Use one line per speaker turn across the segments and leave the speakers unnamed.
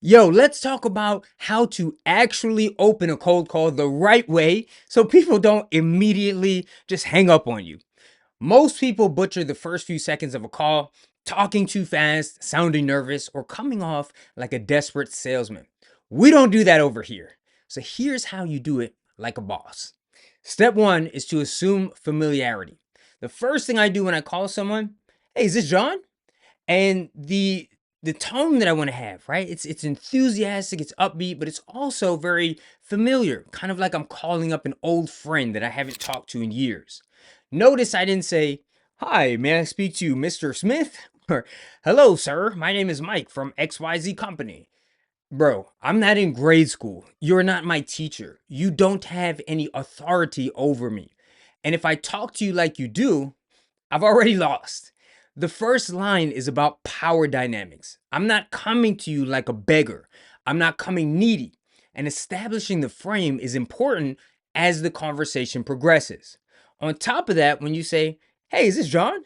Yo, let's talk about how to actually open a cold call the right way so people don't immediately just hang up on you. Most people butcher the first few seconds of a call, talking too fast, sounding nervous, or coming off like a desperate salesman. We don't do that over here. So here's how you do it like a boss. Step one is to assume familiarity. The first thing I do when I call someone, hey, is this John? And the tone that I want to have, right? It's enthusiastic, it's upbeat, but it's also very familiar, kind of like I'm calling up an old friend that I haven't talked to in years. Notice I didn't say, "Hi, may I speak to Mr. Smith?" or "Hello, sir. My name is Mike from XYZ company." Bro, I'm not in grade school. You're not my teacher. You don't have any authority over me. And if I talk to you like you do, I've already lost. The first line is about power dynamics. I'm not coming to you like a beggar. I'm not coming needy. And establishing the frame is important as the conversation progresses. On top of that, when you say, "Hey, is this John?"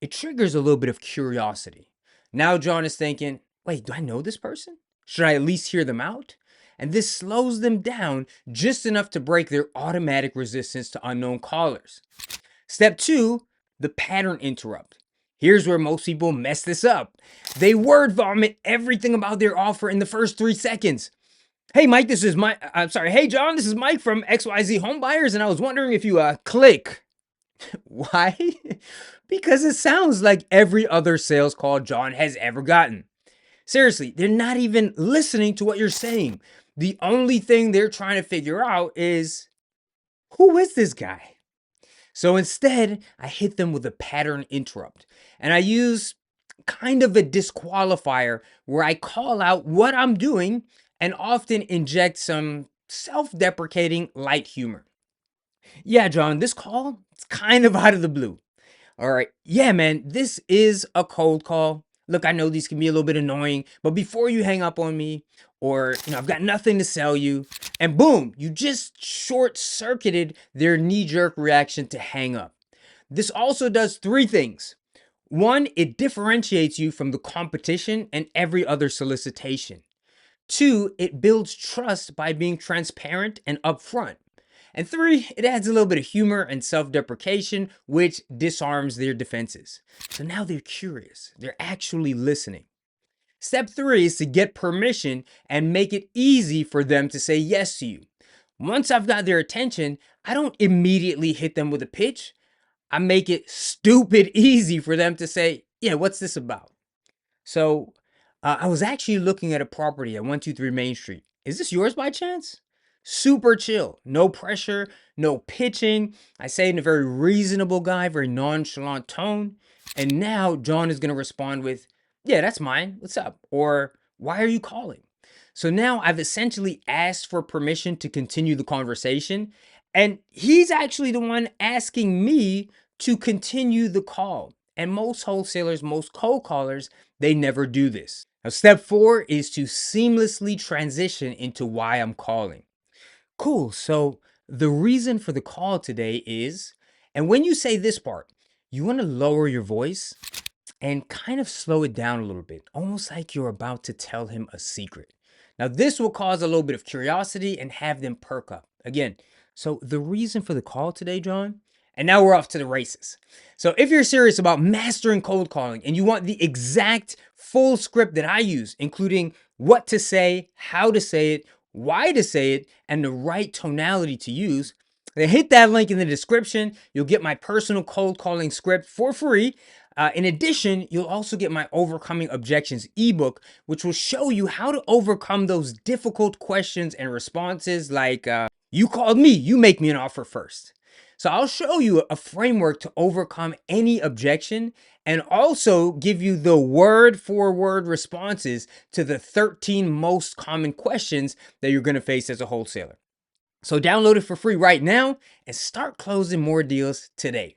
it triggers a little bit of curiosity. Now John is thinking, wait, do I know this person? Should I at least hear them out? And this slows them down just enough to break their automatic resistance to unknown callers. Step two, the pattern interrupt. Here's where most people mess this up. They word vomit everything about their offer in the first 3 seconds. Hey, Mike, this is Mike. I'm sorry. Hey, John, this is Mike from XYZ Home Buyers, and I was wondering if you click. Why? Because it sounds like every other sales call John has ever gotten. Seriously, they're not even listening to what you're saying. The only thing they're trying to figure out is, who is this guy? So instead, I hit them with a pattern interrupt. And I use kind of a disqualifier where I call out what I'm doing and often inject some self deprecating light humor. Yeah, John, this call, it's kind of out of the blue. All right. Yeah, man, this is a cold call. Look, I know these can be a little bit annoying, but before you hang up on me, or, I've got nothing to sell you, and boom, you just short circuited their knee jerk reaction to hang up. This also does three things. One, it differentiates you from the competition and every other solicitation. Two, it builds trust by being transparent and upfront. And three, it adds a little bit of humor and self deprecation, which disarms their defenses. So now they're curious, they're actually listening. Step three is to get permission and make it easy for them to say yes to you. Once I've got their attention, I don't immediately hit them with a pitch. I make it stupid easy for them to say, yeah, what's this about? So I was actually looking at a property at 123 Main Street. Is this yours by chance? Super chill, no pressure, no pitching. I say in a very reasonable guy, very nonchalant tone. And now John is going to respond with, yeah, that's mine. What's up? Or why are you calling? So now I've essentially asked for permission to continue the conversation. And he's actually the one asking me to continue the call. And most wholesalers, most cold callers, they never do this. Now, step four is to seamlessly transition into why I'm calling. Cool. So the reason for the call today is, and when you say this part, you want to lower your voice and kind of slow it down a little bit, almost like you're about to tell him a secret. Now, this will cause a little bit of curiosity and have them perk up. Again, so the reason for the call today, John, and now we're off to the races. So if you're serious about mastering cold calling and you want the exact full script that I use, including what to say, how to say it, why to say it, and the right tonality to use, then hit that link in the description. You'll get my personal cold calling script for free. In addition, you'll also get my Overcoming Objections ebook, which will show you how to overcome those difficult questions and responses like, you called me, you make me an offer first. So I'll show you a framework to overcome any objection and also give you the word for word responses to the 13 most common questions that you're going to face as a wholesaler. So download it for free right now and start closing more deals today.